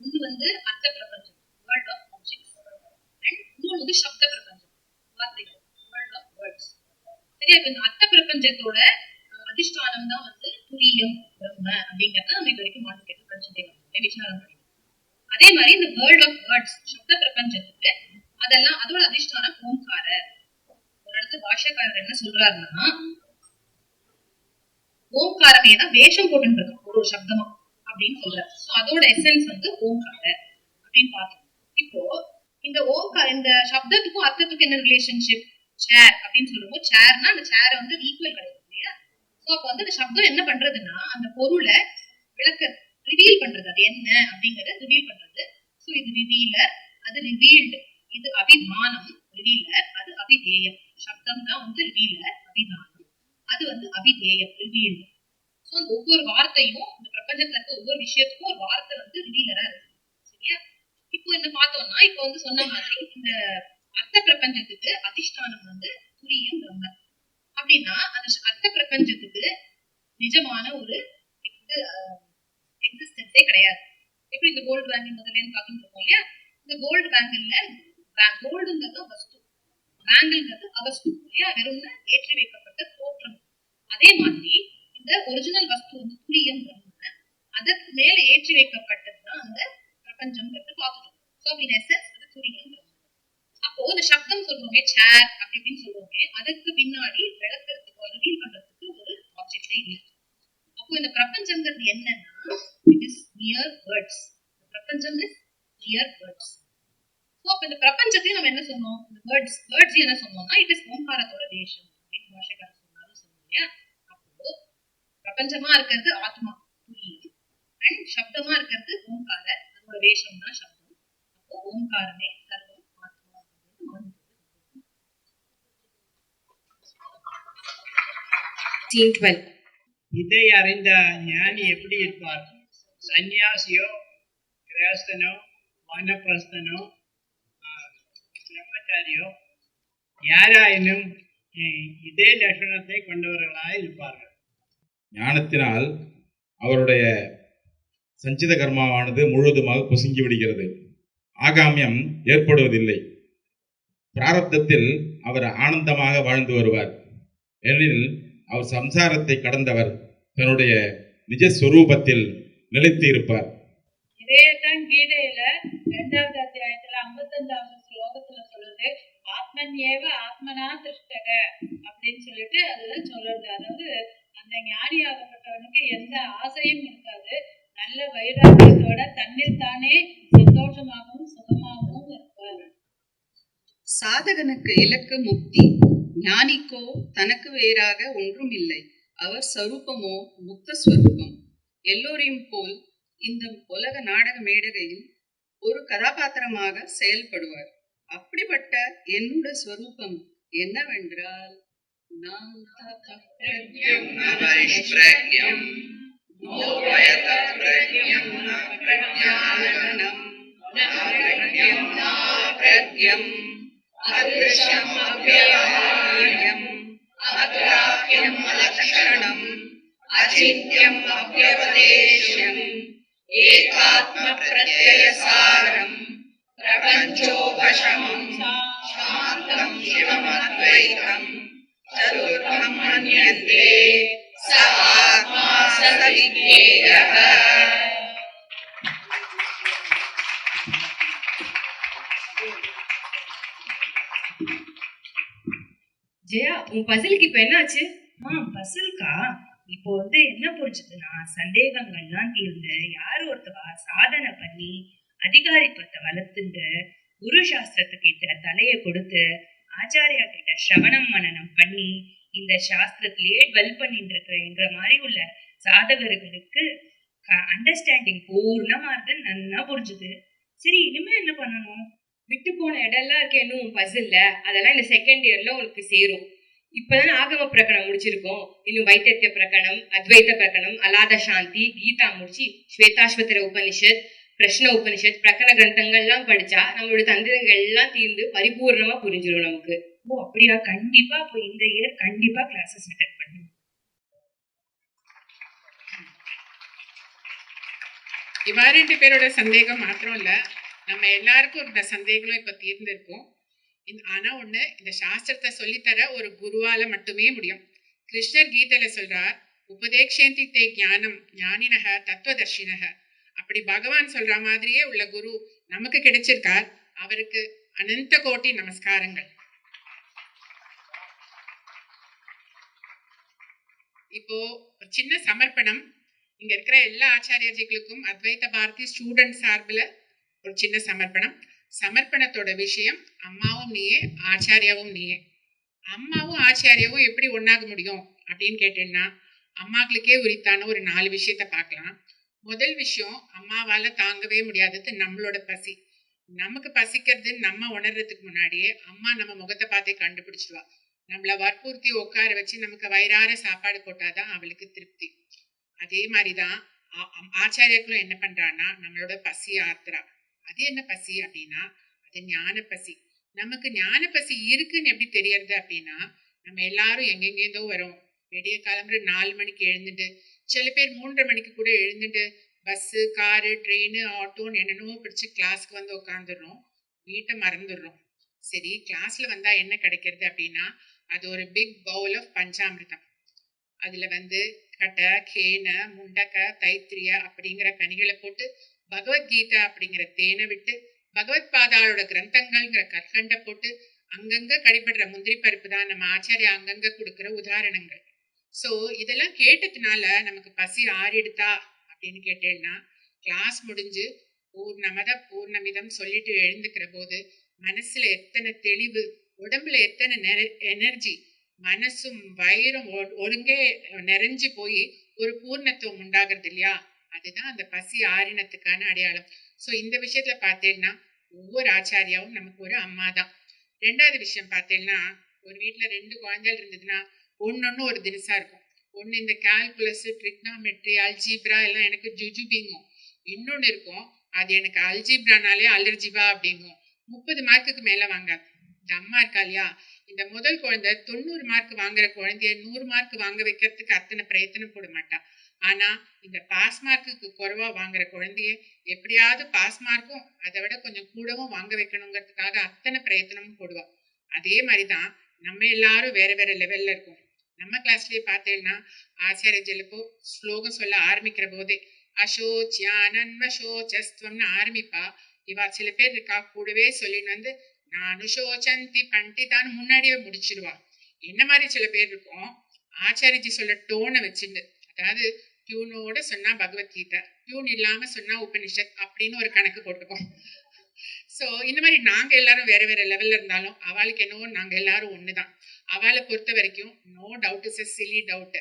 Speaker 8: ஒன்று அர்த்த பிரபஞ்சம், வேர்ல்ட் ஆஃப் ஆப்ஜெக்ட்ஸ், அண்ட் இன்னொன்று சப்த பிரபஞ்சம், வார்த்தைகள், வேர்ல்ட் ஆஃப் வேர்ட்ஸ். சரியா? இப்ப இந்த அர்த்த பிரபஞ்சத்தோட அதிஷ்டானம் தான் துரியம் பிரம்ம அப்படிங்கறத நம்ம இது வரைக்கும் மாண்டிஃபிகேஷன் படிச்சுட்டே விசாரம் பண்ணிக்கலாம். அதே மாதிரி இந்த வேர்ல்ட் ஆஃப் வேர்ட்ஸ், சப்த பிரபஞ்சத்துக்கு அதோட அதிஷ்டானம் ஓம்கார. ஒரு இடத்துல பாஷ்யக்காரர் என்ன சொல்றாருன்னா, ஓம்காரமே தான் வேஷம் போட்டு இருக்கும் ஒரு சப்தமா அப்படின்னு சொல்றாரு. அதோட எசன்ஸ் ஓம்கார அப்படின்னு பார்த்தோம். இப்போ இந்த சப்தத்துக்கும் அர்த்தத்துக்கும் என்ன ரிலேஷன்ஷிப்? சேர் அப்படின்னு சொல்லுவோம். சேர்னா அந்த சேரை ஈக்குவல் கிடையாது இல்லையா? சோ அப்போ அந்த சப்தம் என்ன பண்றதுன்னா அந்த பொருளை ரிவீல் பண்றது. அது என்ன அப்படிங்கறத ரிவீல் பண்றது. சோ இது ரிவீலர், அது ரிவீல்டு. இது அபிதானம், ரிவீலர். அது அபிதேயம். சப்தம் தான் ரிவீலர், அபிதானம். அது அபிதேயம், ரிவீல்டு. சோ ஒவ்வொரு வார்த்தையும் இந்த பிரபஞ்சத்துல இருக்க ஒவ்வொரு விஷயத்துக்கும் ஒரு வார்த்தை ரிவீலரா இருக்கு. சரியா? இப்போ என்ன பார்த்தோம்னா, இப்போ சொன்ன மாதிரி இந்த அர்த்த பிரபஞ்சத்துக்கு அதிஷ்டானம் துரியம் பிரம்ம அப்படின்னா, அந்த அர்த்த பிரபஞ்சத்துக்கு நிஜமான ஒரு எக்ஸிஸ்டன்ஸே கிடையாது. எப்படி இந்த கோல்டு பேங்கிள் முதல்ல பார்த்துட்டு இருக்கோம் இல்லையா? இந்த கோல்டு பேங்கிள்ல கோல்டுங்கிறது வஸ்து, பேங்கிள்ங்கிறது அவஸ்து இல்லையா? வெறும் ஏற்றி வைக்கப்பட்ட தோற்றம். அதே மாதிரி இந்த ஒரிஜினல் வஸ்து துரியம் பிரம்ம, அதற்கு மேல ஏற்றி வைக்கப்பட்டதுதான் அந்த பிரபஞ்சம்ங்கிறது பார்த்துட்டோம். ஸோ இன் எசன்ஸ் அது துரியம் பிரம்ம. அப்போ இந்த சப்தம் சொல்லுவோமே, சேர் அப்படின்னு சொல்லுவோமே, அதுக்கு பின்னாடி விளக்குறதுக்கு ரிவீல் பண்றதுக்கு ஒரு ஆப்ஜெக்டே இல்லை. அப்போ இந்த பிரபஞ்சம்ங்கிறது என்னன்னா, இட் இஸ் நியர் வேர்ட்ஸ். பிரபஞ்சம் இஸ் நியர் வேர்ட்ஸ். ஸோ அப்போ இந்த பிரபஞ்சத்தையும் நம்ம என்ன சொன்னோம்? இந்த வேர்ட்ஸ் என்ன சொன்னோம்னா, இட் இஸ் ஓம்காரத்தோட தேசம் அப்படின்னு பாஷைக்காரர் சொன்னாலும் சொன்னோம் இல்லையா? அப்போ பிரபஞ்சமா இருக்கிறது ஆத்மா துரியம், அண்ட் சப்தமா இருக்கிறது ஓம்கார, அதோட வேஷம் தான் சப்தம். அப்போ ஓம்காரமே சர்வம் ஆத்மா அப்படின்னு.
Speaker 4: Scene 12.
Speaker 21: இதை அறிந்த ஞானி எப்படி இருப்பார்? சன்னியாசியோ, கிரகஸ்தனோ, வானப்பிரஸ்தனோ, பிரம்மச்சாரியோ யாராயினும் இதே லட்சணத்தை கொண்டவர்களாக இருப்பார்கள்.
Speaker 20: ஞானத்தினால் அவருடைய
Speaker 10: சஞ்சித கர்மாவானது முழுவதுமாக பொசுங்கி விடுகிறது. ஆகாமியம் ஏற்படுவதில்லை. பிராரப்தத்தில் அவர் ஆனந்தமாக வாழ்ந்து வருவார். ஏனெனில் அவர் சம்சாரத்தை கடந்தவர், தன்னுடைய நிஜஸ்வரூபத்தில் நிலைத்து இருப்பார்.
Speaker 22: இதையத்தான் கீதையில 2வது அத்தியாயத்துல 55வது ஸ்லோகத்துல சொல்லுது, ஆத்மன்யேவ ஆத்மனா திருஷ்டக அப்படின்னு சொல்லிட்டு அதுல சொல்றது. அதாவது அந்த ஞானியாகப்பட்டவனுக்கு எந்த ஆசையும் இருக்காது, நல்ல வைராக்கியத்தோட தன்னில் தானே சந்தோஷமாகவும் சுகமாகவும் இருப்பார்.
Speaker 18: சாதகனுக்கு இலக்கு முக்தி, ஞானிக்கோ தனக்கு வேறாக ஒன்றும் இல்லை. அவர் ஸ்வரூபமோ முக்த ஸ்வரூபம். எல்லோரையும் போல் இந்த உலக நாடக மேடையில் ஒரு கதாபாத்திரமாக செயல்படுவார். அப்படிப்பட்ட என்னோட ஸ்வரூபம் என்னவென்றால், நான் அத்ருஷ்யம் அவ்யவஹார்யம் அத்ராஹ்யம் அலக்ஷணம் அசித்யம் அவ்யவதேஷ்யம் ஏகாத்ம பிரத்யயசாரம் பிரபஞ்சோபசமம் சாந்தம் சிவமத்வைதம் சதுர்கம் மன்யந்தே ச ஆத்மா சவிஜ்ஞேயः.
Speaker 23: ஜெயா, உன் பசிலுக்கு இப்ப என்ன ஆச்சு?
Speaker 24: பசில்கா இப்போ என்ன புரிஞ்சுதுன்னா, சந்தேகங்கள்லாம் தீர்ந்து யார் ஒருத்தவா சாதனை பண்ணி அதிகாரித்துவத்தை வளர்த்துண்டு குரு சாஸ்திரத்துக்கிட்ட தலையை கொடுத்து ஆச்சாரியா கிட்ட சிரவணம் மனனம் பண்ணி இந்த சாஸ்திரத்திலேயே டுவெல் பண்ணிட்டு இருக்கிற மாதிரி உள்ள சாதகர்களுக்கு அண்டர்ஸ்டாண்டிங் பூர்ணமா இருந்து நல்லா புரிஞ்சுது. சரி, இனிமே என்ன பண்ணணும்?
Speaker 23: விட்டு போன இடம்லாம் இருக்கு இன்னும் உன் பசில்ல, அதெல்லாம் இந்த செகண்ட் இயர்ல உனக்கு சேரும். இப்பதான் ஆகம பிரகடனம் முடிச்சிருக்கோம். இன்னும் வைத்திய பிரகடனம், அத்வைத பிரகடனம், அலாத சாந்தி, கீதா முடிச்சு ஸ்வேதாஸ்வத்திர உபனிஷத், பிரஷ்ன உபனிஷத், பிரகரண கிரந்தங்கள்லாம் படிச்சா நம்மளோட தந்திரங்கள் எல்லாம் தீர்ந்து பரிபூர்ணமா புரிஞ்சிடும் நமக்கு.
Speaker 24: ஓ அப்படியா? கண்டிப்பா அப்போ இந்த இயர் கண்டிப்பா கிளாஸஸ் அட்டெண்ட் பண்ணும்.
Speaker 25: இவா 2 பேரோட சந்தேகம் மாத்திரம் இல்ல, நம்ம எல்லாருக்கும் இந்த சந்தேகங்களும் இப்ப தீர்ந்திருக்கும். ஆனா ஒண்ணு, இந்த சாஸ்திரத்தை சொல்லித்தர ஒரு குருவால மட்டுமே முடியும். கிருஷ்ணர் கீதையில சொல்றார், உபதேக்ஷேந்தி தே ஞானம் ஞானினக தத்துவதர்ஷினக. அப்படி பகவான் சொல்ற மாதிரியே உள்ள குரு நமக்கு கிடைச்சிருக்கார். அவருக்கு அனந்த கோட்டி நமஸ்காரங்கள். இப்போ ஒரு சின்ன சமர்ப்பணம். இங்க இருக்கிற எல்லா ஆச்சாரியர்களுக்கும் அத்வைத பாரதி ஸ்டூடெண்ட் சார்பில் ஒரு சின்ன சமர்ப்பணம். சமர்ப்பணத்தோட விஷயம், அம்மாவும் நீயே ஆச்சாரியாவும் நீயே. அம்மாவும் ஆச்சாரியாவும் எப்படி ஒன்னாக முடியும் அப்படின்னு கேட்டீங்கன்னா, அம்மாக்களுக்கே உரித்தான ஒரு 4 விஷயத்த பார்க்கலாம். முதல் விஷயம், அம்மாவால தாங்கவே முடியாதது நம்மளோட பசி. நமக்கு பசிக்கிறது நம்ம உணர்றதுக்கு முன்னாடியே அம்மா நம்ம முகத்தை பார்த்தே கண்டுபிடிச்சிடுவா. நம்மள வற்புறுத்தி உட்கார வச்சு நமக்கு வயிறார சாப்பாடு போட்டாதான் அவளுக்கு திருப்தி. அதே மாதிரிதான் ஆச்சாரியர்களும் என்ன பண்றான்னா, நம்மளோட பசி ஆத்துறா. அது என்ன பசி அப்படின்னா, அது ஞான பசி. நமக்கு ஞான பசி இருக்குன்னு எப்படி தெரியறது அப்படின்னா, நம்ம எல்லாரும் எங்கெங்கேருந்தோ வரோம். விடிய கிளம்புற 4 மணிக்கு எழுந்துட்டு, சில பேர் 3:30 மணிக்கு கூட எழுந்துட்டு பஸ்ஸு, காரு, ட்ரெயின், ஆட்டோன்னு என்னென்னவோ பிடிச்சி கிளாஸ்க்கு வந்து உட்காந்துடுறோம், வீட்டை மறந்துடுறோம். சரி, கிளாஸ்ல வந்தா என்ன கிடைக்கிறது அப்படின்னா, அது ஒரு பிக் பவுல் ஆஃப் பஞ்சாமிர்தம். அதுல கட்டை, கேனை, முண்டக்கை, தைத்திரியா அப்படிங்கிற கனிகளை போட்டு, பகவத்கீதா அப்படிங்கிற தேனை விட்டு, பகவத் பாதாளோட கிரந்தங்கள்ங்கிற கற்கண்டை போட்டு, அங்கங்க கடிபடுற முந்திரி பருப்பு தான் நம்ம ஆச்சாரியா அங்கங்க கொடுக்குற உதாரணங்கள். ஸோ இதெல்லாம் கேட்டதுனால நமக்கு பசி ஆறிடுதா அப்படின்னு கேட்டேன்னா, கிளாஸ் முடிஞ்சு பூர்ணமத பூர்ணமிதம் சொல்லிட்டு எழுந்துக்கிற போது மனசுல எத்தனை தெளிவு, உடம்புல எத்தனை எனர்ஜி, மனசும் வயிறும் ஒழுங்கே நிறைஞ்சு போய் ஒரு பூர்ணத்துவம் உண்டாகிறது இல்லையா? அதுதான் அந்த பசி ஆறினத்துக்கான அடையாளம். ஸோ இந்த விஷயத்துல பார்த்தேன்னா ஒவ்வொரு ஆச்சாரியாவும் நமக்கு ஒரு அம்மா தான். 2வது விஷயம் பார்த்தேன்னா, ஒரு வீட்டுல 2 குழந்தைகள் இருந்ததுன்னா ஒன்னொன்னு ஒரு தினசா இருக்கும். ஒண்ணு இந்த கால்குலஸ், ட்ரிக்னாமெட்ரி, அல்ஜீப்ரா எல்லாம் எனக்கு ஜுஜுபிங்கும். இன்னொன்னு இருக்கும், அது எனக்கு அல்ஜீப்ரானாலே அலர்ஜிபா அப்படிங்கும். 30 மார்க்குக்கு மேல வாங்காது. இந்த அம்மா இருக்கா இல்லையா, இந்த முதல் குழந்தை 90 மார்க் வாங்குற குழந்தைய 100 மார்க் வாங்க வைக்கிறதுக்கு அத்தனை பிரயத்தனம் போட மாட்டா. ஆனா இந்த பாஸ் மார்க்குக்கு குறைவா வாங்குற குழந்தைய எப்படியாவது பாஸ் மார்க்கும் அதை விட கொஞ்சம் கூடவும் வாங்க வைக்கணுங்கிறதுக்காக அத்தனை பிரயத்தனமும் போடுவா. அதே மாதிரிதான் நம்ம எல்லாரும் வேற வேற லெவல்ல இருக்கோம். நம்ம கிளாஸ்லயே பார்த்தேன்னா ஆச்சாரிய ஜெலப்போ ஸ்லோகம் சொல்ல ஆரம்பிக்கிற போதே அசோச்சியானன்வசோச்சஸ்துவம்னு ஆரம்பிப்பா. இவா சில பேர் இருக்கா கூடவே சொல்லின்னு வந்து நானுஷோச்சந்தி பண்டிதான்னு முன்னாடியே முடிச்சிடுவா. என்ன மாதிரி சில பேர் இருக்கும், ஆச்சாரியஜி சொல்ல டோனை வச்சுட்டு, அதாவது டியூனோட சொன்னா பகவத்கீதை, டியூன் இல்லாம சொன்னா உபனிஷத் அப்படின்னு ஒரு கணக்கு போட்டுப்போம். ஸோ இந்த மாதிரி நாங்க எல்லாரும் வேற வேற லெவல்ல இருந்தாலும் அவளுக்கு என்னவோ நாங்க எல்லாரும் ஒண்ணுதான். அவளை பொறுத்த வரைக்கும் no doubt is a silly doubt.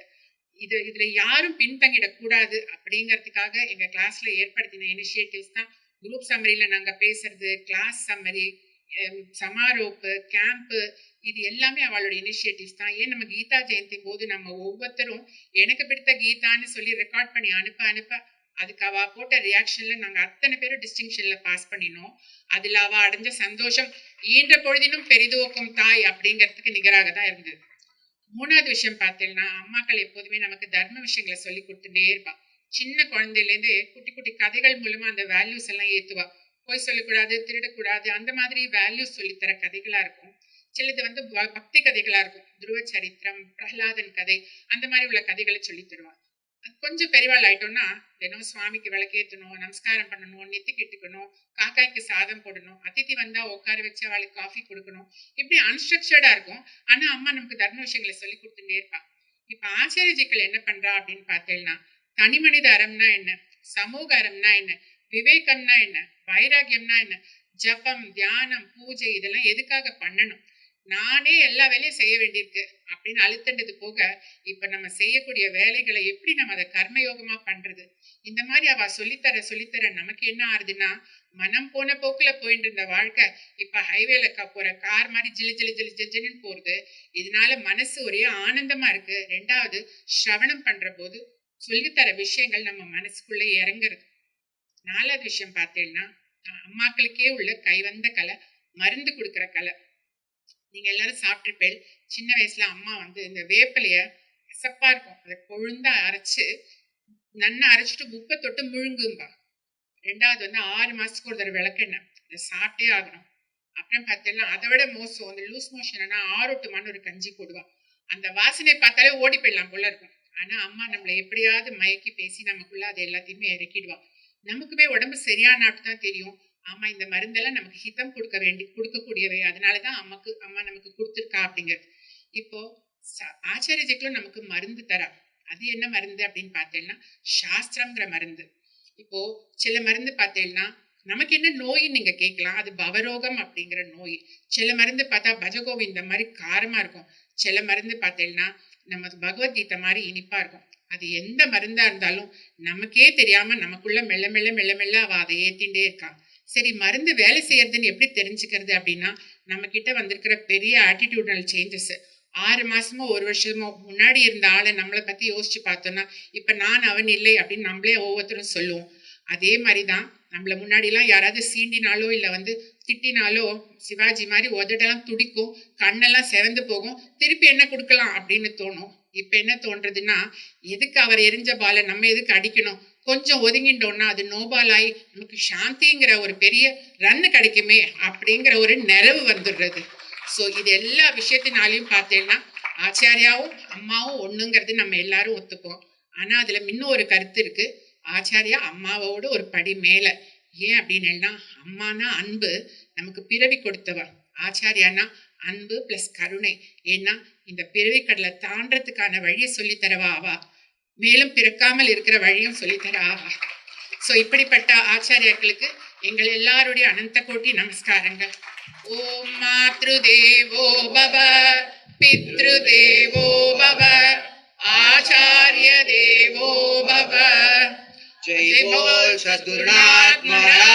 Speaker 25: இதுல யாரும் பின்தங்கிடக்கூடாது அப்படிங்கிறதுக்காக எங்க கிளாஸ்ல ஏற்படுத்தின இனிஷியேட்டிவ்ஸ் தான் குரூப் சம்மரியில நாங்க பேசுறது, கிளாஸ் சம்மரி, சமாரோப்பு, கேம்ப்பு, இது எல்லாமே அவளோட இனிஷியேட்டிவ்ஸ் தான். ஏன் நம்ம கீதா ஜெயந்தி போது நம்ம ஒவ்வொருத்தரும் எனக்கு பிடித்த கீதான்னு சொல்லி ரெக்கார்ட் பண்ணி அனுப்ப அதுக்கு அவ போட்ட ரியாக்ஷன்ல நாங்க அத்தனை பேரும் டிஸ்டிங்ஷன்ல பாஸ் பண்ணினோம். அதுல அவ அடைஞ்ச சந்தோஷம் ஈன்ற பொழுதினும் பெரிதோக்கும் தாய் அப்படிங்கிறதுக்கு நிகராக தான் இருந்தது. மூணாவது விஷயம் பார்த்தீங்கன்னா, அம்மாக்கள் எப்போதுமே நமக்கு தர்ம விஷயங்களை சொல்லி கொடுத்துட்டே இருப்பா. சின்ன குழந்தையிலேருந்து குட்டி குட்டி கதைகள் மூலமா அந்த வேல்யூஸ் எல்லாம் ஏத்துவா. போய் சொல்லக்கூடாது, திருடக்கூடாது, அந்த மாதிரி வேல்யூஸ் சொல்லித்தர கதைகளா இருக்கும். சிலது வந்து பக்தி கதைகளா இருக்கும். துருவ சரித்திரம், பிரகலாதன் கதை, அந்த மாதிரி உள்ள கதைகளை சொல்லி தருவா. கொஞ்சம் பெரியவாள் ஆயிட்டோம்னா தினம் சுவாமிக்கு விளக்கேற்றணும், நமஸ்காரம் பண்ணணும், நெத்தி கெட்டுக்கணும், காக்காய்க்கு சாதம் போடணும், அதிதி வந்தா உட்கார வச்சு அவளுக்கு காஃபி கொடுக்கணும். இப்படி அன்ஸ்ட்ரக்சர்டா இருக்கும். ஆனா அம்மா நமக்கு தர்ம விஷயங்களை சொல்லி கொடுத்துட்டே இருப்பா. இப்ப ஆச்சாரியஜிக்கள் என்ன பண்றா அப்படின்னு பார்த்தேன்னா, தனி மனித அறம்னா என்ன, சமூக அறம்னா என்ன, விவேகம்னா என்ன, வைராகியம்னா என்ன, ஜபம், தியானம், பூஜை இதெல்லாம் எதுக்காக பண்ணணும், நானே எல்லா வேலையும் செய்ய வேண்டியிருக்கு அப்படின்னு அழுத்தண்டது போக இப்ப நம்ம செய்யக்கூடிய வேலைகளை எப்படி நம்ம அதை கர்மயோகமா பண்றது, இந்த மாதிரி அவ சொல்லித்தர நமக்கு என்ன ஆறுதுன்னா, மனம் போன போக்குல போயிட்டு இருந்த வாழ்க்கை இப்ப ஹைவேல போற கார் மாதிரி ஜிலு போறது. இதனால மனசு ஒரே ஆனந்தமா இருக்கு. ரெண்டாவது, ஸ்ரவணம் பண்ற போது சொல்லித்தர விஷயங்கள் நம்ம மனசுக்குள்ள இறங்குறது. நாலாவது விஷயம் பார்த்தேன்னா, அம்மாக்களுக்கே உள்ள கைவந்த கலை மருந்து கொடுக்குற கலை. நீங்க எல்லாரும் சாப்பிட்டுருப்பேன். சின்ன வயசுல அம்மா வந்து இந்த வேப்பிலைய கசப்பா இருக்கும், அதை கொழுந்தா அரைச்சு நன்னா அரைச்சிட்டு உப்பை தொட்டு முழுங்கும்பா. ரெண்டாவது வந்து 6 மாசத்துக்கு ஒரு தடவை விளக்கெண்ணெய், அதை சாப்பிட்டே ஆகணும். அப்புறம் பார்த்தீங்கன்னா அதை விட மோசம், அந்த லூஸ் மோஷன்னா ஆரோட்டுமான்னு ஒரு கஞ்சி போடுவா. அந்த வாசனை பார்த்தாலே ஓடி போயிடலாம் போல இருக்கும். ஆனா அம்மா நம்மளை எப்படியாவது மயக்கி பேசி நமக்குள்ள அதை எல்லாத்தையுமே இறக்கிடுவா. நமக்குமே உடம்பு சரியானாட்டு தான் தெரியும், ஆமா இந்த மருந்தெல்லாம் நமக்கு ஹிதம் கொடுக்கக்கூடியவை, அதனாலதான் அம்மா நமக்கு கொடுத்துருக்கா அப்படிங்கிறது. இப்போ ஆச்சாரியஜிக்களும் நமக்கு மருந்து தரா. அது என்ன மருந்து அப்படின்னு பார்த்தேன்னா, சாஸ்திரம்ங்கிற மருந்து. இப்போ சில மருந்து பார்த்தேன்னா நமக்கு என்ன நோயின்னு நீங்க கேட்கலாம், அது பவரோகம் அப்படிங்கிற நோய். சில மருந்து பார்த்தா பஜகோவிந்த மாதிரி காரமா இருக்கும். சில மருந்து பார்த்தேன்னா நம்ம பகவத்கீதை மாதிரி இனிப்பா இருக்கும். அது எந்த மருந்தா இருந்தாலும் நமக்கே தெரியாம நமக்குள்ள மெல்ல மெல்ல அவ அதை ஏத்திண்டே இருக்கா. சரி, மருந்து வேலை செய்யறதுன்னு எப்படி தெரிஞ்சுக்கிறது அப்படின்னா, நம்ம கிட்ட வந்திருக்கிற பெரிய ஆட்டிடியூடல் சேஞ்சஸ் 6 மாசமோ 1 வருஷமோ முன்னாடி இருந்த ஆளை நம்மளை பத்தி யோசிச்சு பார்த்தோம்னா இப்ப நான் அவன் இல்லை அப்படின்னு நம்மளே ஒவ்வொருத்தரும் சொல்லுவோம். அதே மாதிரிதான் நம்மள முன்னாடிலாம் யாராவது சீண்டினாலோ இல்லை வந்து திட்டினாலோ சிவாஜி மாதிரி உதடெல்லாம் துடிக்கும், கண்ணெல்லாம் செவந்து போகும், திருப்பி என்ன கொடுக்கலாம் அப்படின்னு தோணும். இப்ப என்ன தோன்றதுன்னா, எதுக்கு அவர் எரிஞ்ச பாலை நம்ம எதுக்கு அடிக்கணும், கொஞ்சம் ஒதுங்கிட்டோம்னா அது நோபால் ஆகி நமக்கு சாந்திங்கிற ஒரு பெரிய ரன்னு கிடைக்குமே அப்படிங்கிற ஒரு நிறைவு வந்துடுறது. ஸோ இது எல்லா விஷயத்தினாலையும் பார்த்தேன்னா ஆச்சாரியாவும் அம்மாவும் ஒண்ணுங்கிறது நம்ம எல்லாரும் ஒத்துப்போம். ஆனா அதுல இன்னும் ஒரு கருத்து இருக்கு, ஆச்சாரியா அம்மாவோட ஒரு படி மேல. ஏன் அப்படின்னா, அம்மானா அன்பு, நமக்கு பிறவி கொடுத்தவ. ஆச்சாரியானா அன்பு பிளஸ் கருணை. ஏன்னா இந்த பிறவி கடலை தாண்டறதுக்கான வழியை சொல்லித்தரவா ஆவா, மேலும் பிறக்காமல் இருக்கிற வழியும் சொல்லித்தர ஆவா. ஸோ இப்படிப்பட்ட ஆச்சாரியாக்களுக்கு எங்கள் எல்லாருடைய அனந்த கோட்டி நமஸ்காரங்கள். ஓம் மாத்ரு தேவோ பவ, பித்ரு தேவோ பவ, ஆச்சாரிய தேவோ பவ.
Speaker 5: जय बोल सद्गुरुनाथ महाराज